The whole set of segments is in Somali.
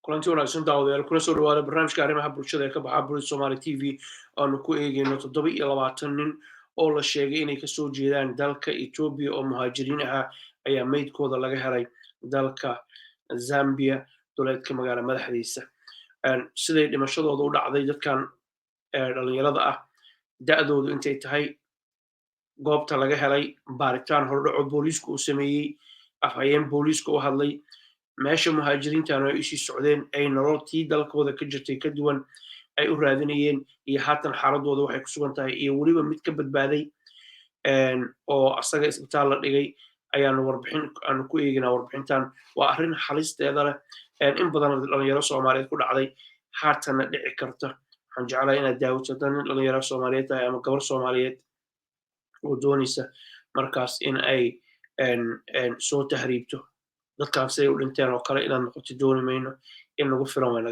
kulanti wanaagsan daawadayaal kula soo dhawaada barnaamijka arrimaha bulshada ee ka baxa Bulshada Somali TV aanu ku eegayno 27 nin oo la sheegay inay ka soo jeedaan dalka Ethiopia oo muhaajiriin ah ayaa meydkooda laga helay dalka Zambia dowladka magaala madaxdiisa siday dhimashadooda u dhacday dadkan dhalinyarada ah da'doodu intay tahay goobta laga helay baaritaan hordhaco booliisku uu sameeyey afhayeen booliiska u hadlay meesha muhaajiriintan ay isii socdeen ay nololtii dalkooda ka jirtay ka duwan ay u raadinayeen iyo haatan xaaladooda waxay ku sugan tahay iyo weliba mid ka badbaaday oo asaga isbitaal la dhigay aanu ku eeginaa warbixintan waa arrin halisteeda leh in badan dhalinyaro soomaaliyeed ku dhacday haatanna dhici karta waxaan jeclahay inaad daawatata nin dhalinyaro soomaaliyeed tahay ama gabar soomaaliyeed oo doonaysa markaas in ay soo tahriibto dadkaan siday u dhinteen oo kale inaad noqoto dooni mayno in nagu filan way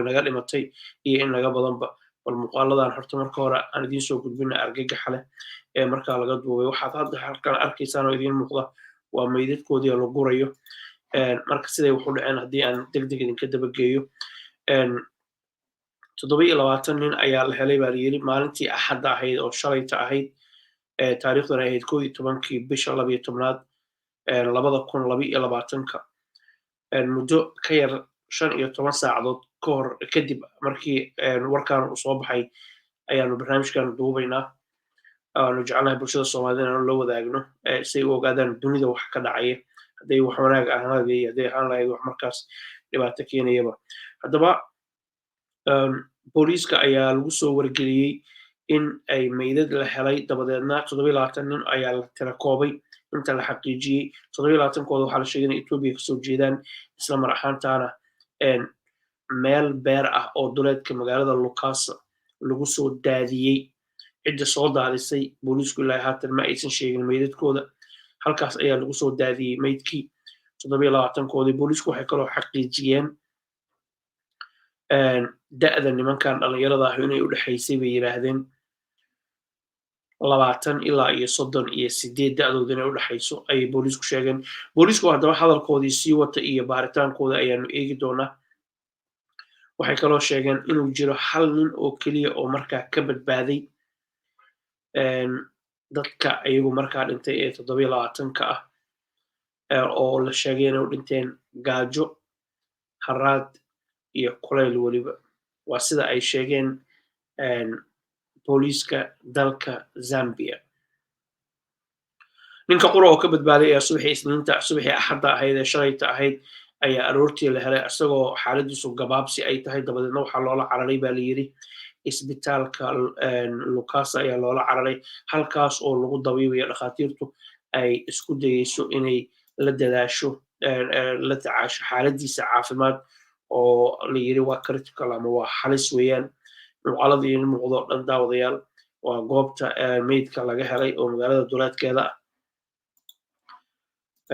naga dhimatay iyo in naga badanba bal muuqaaladan horta marka hore aan idiin soo gudbina argagaxa leh ee markaa laga duubay waxaad hadda halkan arkaysaan oo idiin muuqda waa meydadkoodii la gurayo marka siday wax u dhaceen haddii aan degdeg idinka dabageeyo 27 nin ayaa la helay baa layiri maalintii axadda ahayd oo shalayta ahayd taariikhdana ahayd 11 bisha 12aad 2022 muddo ka yar 15 saacadood ka hor kadib markii warkaan uu soo baxay ayaanu barnaamijkan duubaynaa aanu jecelnahay bulshada soomaalida inaanu la wadaagno si ay u ogaadaan dunida wax ka dhacaya hadday wax wanaag ahaan lahayd hadday ahaan lahayd wax markaas dhibaato keenayaba haddaba booliiska ayaa lagu soo wargeliyey in ay meydad la helay dabadeedna 27 nin ayaa la tira koobay inta la xaqiijiyey 27kooda waxaa la sheegay inay Ethiopia kasoo jeedaan isla mar ahaantaana meel beer ah oo duleedka magaalada Lukasa lagu soo daadiyey cidda soo daadisay booliisku ilaa haatan ma aysan sheegin meydadkooda halkaas ayaa lagu soo daadiyey meydkii 27koodii booliisku waxay kaloo xaqiijiyeen da'da nimankan dhalinyarada ah inay u dhexaysay bay yiraahdeen 20 ilaa iyo 38 da'dooda inay u dhexayso ayay booliisku sheegeen booliisku haddaba hadalkoodii sii wata iyo baaritaankooda ayaanu eegi doonaa waxay kaloo sheegeen inuu jiro hal nin oo keliya oo markaa ka badbaaday dadka iyagu markaa dhintay ee 27ka ah oo la sheegay inay u dhinteen gaajo haraad iyo kulayl weliba waa sida ay sheegeen booliiska dalka Zambia ninka qura oo ka badbaaday ayaa subaxii axadda ahayd ee shalayta ahayd ayaa aroortii la helay isagoo xaaladiisu gabaabsi ay tahay dabadeedna waxaa loola cararay baa layiri isbitaalka Lukasa ayaa loola cararay halkaas oo lagu dabiibayo dhakhaatiirtu ay isku dayeyso inay la dadaasho la tacaasho xaaladiisa caafimaad oo layiri waa critical ama waa halis weeyaan muuqaaladii in muuqdo dhan daawadayaal waa goobta meydka laga helay oo magaalada duleedkeeda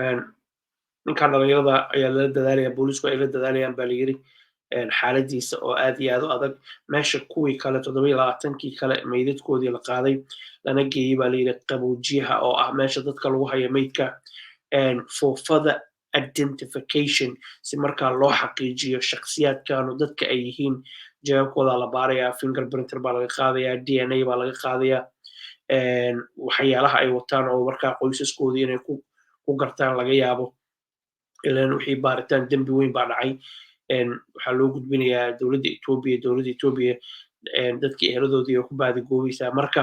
ah ninkan dhalinyarada ayaa lala dadaalaya booliisku ay la dadaalayaan baa layiri xaaladiisa oo aad iyo aad u adag meesha kuwii kale 27kii kale meydadkoodii la qaaday lana geeyey baa layiri qaboojiyaha oo ah meesha dadka lagu hayo meydka for further identification si markaa loo xaqiijiyo shakhsiyaadkanu dadka ay yihiin jawaabkooda la baarayaa fingerprinter baa laga qaadayaa DNA baa laga qaadayaa waxyaalaha ay wataan oo markaa qoysaskoodii inay ku gartaan laga yaabo ilaan wixii baaritaan dembi weyn baa dhacay waxaa loo gudbinayaa dowladda Ethiopia dadkii eheladoodii oo ku baadigoobaysaa marka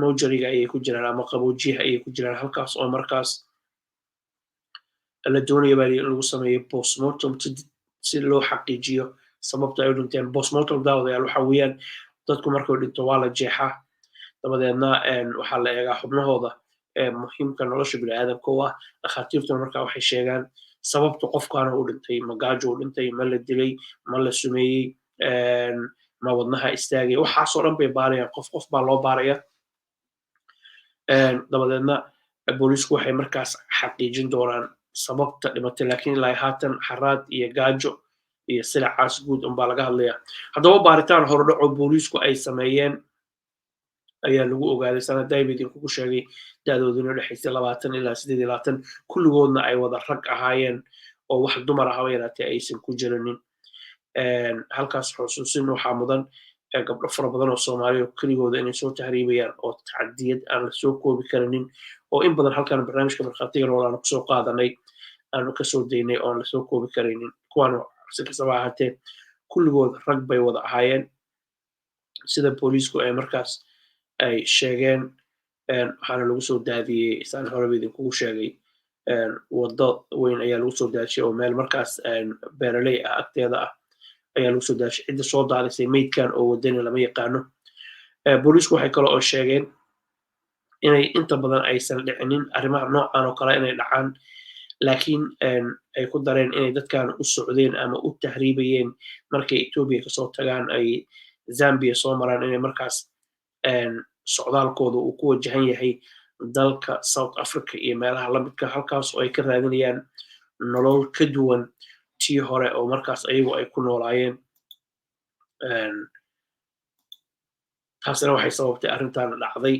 mojariga ayay ku jiraan ama qaboojiyaha ayay ku jiraan halkaas oo markaas la doonayo baa in lagu sameeyo postmortem si loo xaqiijiyo sababta ay u dhinteen postmortem daawadayaal waxa weeyaan dadku markuu dhinto waa la jeexaa dabadeedna waxaa la eegaa xubnahooda muhiimka nolosha bini'aadamka u ah dhakhaatiirtuna markaa waxay sheegaan sababta qofkaana u dhintay ma gaajo u dhintay ma la dilay ma la sumeeyey ma wadnaha istaagay waxaasoo dhan bay baarayaan qof baa loo baaraya dabadeedna booliisku waxay markaas xaqiijin doonaan sababta dhimatay laakiin ilaa haatan haraad iyo gaajo iyo silacaas guud unbaa laga hadlayaa haddaba baaritaan hordhaco booliisku ay sameeyeen ayaa lagu ogaaday sanadayba idinkugu sheegay da'dooda inay u dhexaysay 20 ilaa 28 kulligoodna ay wada rag ahaayeen oo wax dumar ah haba yaraatee aysan ku jirinin. Halkaas xusuusin waxaa mudan gabdho fara badan oo Soomaali oo keligooda inay soo tahriibayaan oo tacadiyad aan la soo koobi karinin oo in badan halkan barnaamijka markhaatiga nool aanu kusoo qaadanay aanu kasoo daynay oo aan la soo koobi karinin. Kuwaan si kastaba ha ahaatee kulligood rag bay wada ahaayeen sida booliisku ay markaas ay sheegeen. Waxaana lagu soo daadiyey saan horeba idinkugu sheegay waddo weyn ayaa lagu soo daajiyey oo meel markaas beeraley ah agteeda ah ayaa lagu soo daajiyey. Cidda soo daadisay meydkan oo wadani lama yaqaano. Booliisku waxay kale oo sheegeen inay inta badan aysan dhicinin arrimaha noocan oo kale inay dhacaan, laakiin ay ku dareen inay dadkan u socdeen ama u tahriibayeen markay Ethiopia kasoo tagaan ay Zambia soo maraan inay markaas socdaalkooda uu ku wajahan yahay dalka South Africa iyo meelaha la midka halkaas oo ay ka raadinayaan nolol ka duwan tii hore oo markaas ayagu ay ku noolaayeen. Taasina waxay sababtay arrintan dhacday.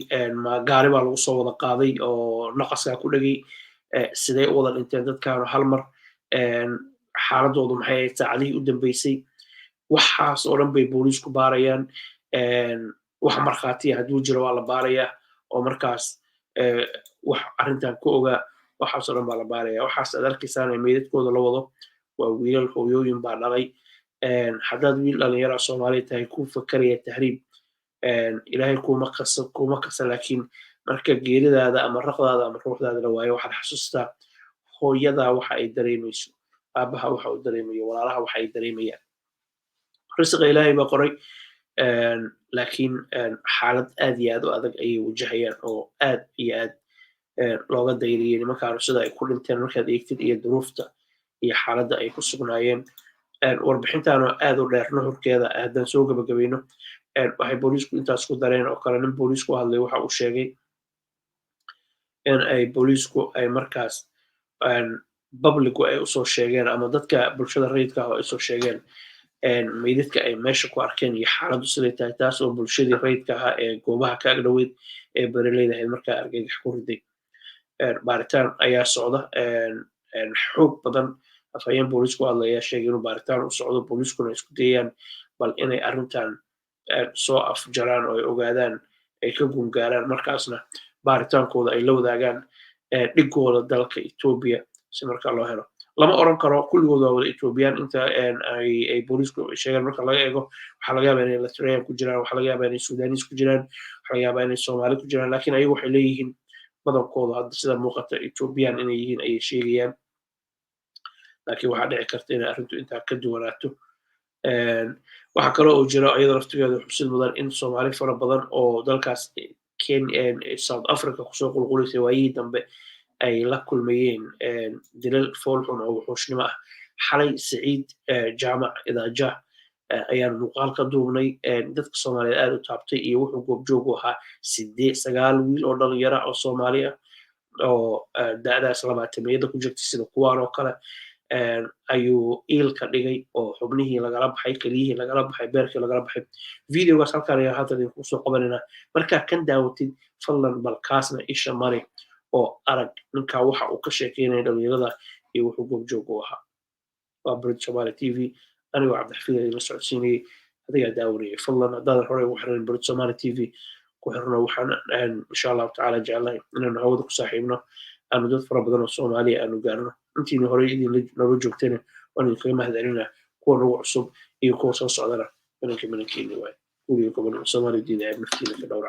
Gaari baa lagu soo wada qaaday oo naqaskaa ku dhegay. Sidee u wada dhinteen dadkan hal mar? Xaaladoodu maxay ahayd saacadihii u dambeysay? Waxaas oo dhan bay booliisku baarayaan. Wax markhaatiya hadduu jiro waa la baarayaa oo markaas wax arrintan ku ogaa waxaas oo dhan baa la baaraya. Waxaas aad arkaysaan ee meydadkooda la wado waa wiilal hooyooyin baa dhalay. Haddaad wiil dhalinyaro Soomaali tahay ku fakaraya tahriib, ilaahay kuma kasa, laakiin marka geeridaada ama raqdaada ama ruuxdaada la waayo waxaad xasuustaa hooyadaa waxa ay dareemayso, aabbaha waxa uu dareemayo, walaalaha waxa ay dareemayaan. Risiqa ilaahay baa qoray, laakiin xaalad aad iyo aad u adag ayay wajahayaan oo aad iyo aad looga dayriyey nimankaanu sida ay ku dhinteen markaad eegtid iyo duruufta iyo xaaladda ay ku sugnaayeen. Warbixintaanoo aad u dheer nuxurkeeda haddaan soo gabagabayno waxay booliisku intaas ku dareen oo kale nin booliisku hadlay waxa uu sheegay in ay booliisku ay markaas publicu ay usoo sheegeen ama dadka bulshada rayidka ah oo ay soo sheegeen meydadka ay meesha ku arkeen iyo xaaladdu siday tahay taas oo bulshadii rayidka ahaa ee goobaha ka agdhoweyd ee beeraleyda ahayd markaa argagax ku riday. Baaritaan ayaa socda xoog badan. Afhayeen booliisku hadlay ayaa sheegay inuu baaritaan u socdo booliiskuna isku dayayaan bal inay arrintan soo afjaraan oo ay ogaadaan ay ka gungaaraan markaasna baaritaankooda ay la wadaagaan dhigooda dalka Ethiopia si markaa loo helo. Lama oran karo kulligood waa wada Ethiopian inta ay booliisku sheegeen marka laga eego. Waxaa laga yaabaa inay Eritrean ku jiraan, waxaa laga yaabaa inay Sudanese ku jiraan, waxaa laga yaabaa inay Soomaali ku jiraan, laakiin ayagu waxay leeyihiin badankooda hadda sida muuqata Ethiopian inay yihiin ayay sheegayaan. Laakiin waxaa dhici karta inay arrintu intaa ka duwanaato. Waxaa kale oo jira iyada laftigeeda xusid mudan in Soomaali fara badan oo dalkaas South Africa kusoo qulqulisay waayihii dambe ay la kulmayeen dilal fool xun oo wuxuushnimo ah. Xalay Saciid Jaamac Idaaja ayaan muuqaal ka duubnay dadka Soomaaliyeed aad u taabtay iyo wuxuu goobjoog u ahaa 9 wiil oo dhalinyaro oo Soomaali ah oo da'daas 20 ku jirta sida kuwaan oo kale ayuu iilka dhigay oo xubnihii lagala baxay, keliyihii lagala baxay, beerkii lagala baxay. Videogaas halkaan ayaa hadda idinku soo qabanayna. Markaa kan daawatid fadlan bal kaasna isha mari oo arag ninkaa waxa uu ka sheekeynaya dhalinyarada iyo wuxuu goobjoog u ahaa. Waa Bridge Somali TV anigoo Cabdixafiid idinla socodsiinayay adigaa daawanayay. Fadlan haddaadan horey ugu xiran Bridge Somali TV ku xirno waxaan insha allahu tacaala jecelnahay inaanu hawada ku saaxiibno aanu dad fara badan oo Soomaaliya aanu gaarno. intiina horey noola joogtayna waan idinkaga mahadcelinaa kuwa nagu cusub iyo kuwa soo socdana badanka badankeeni waay. Guriga gobol Soomaali diida naftiina ka dhowraca.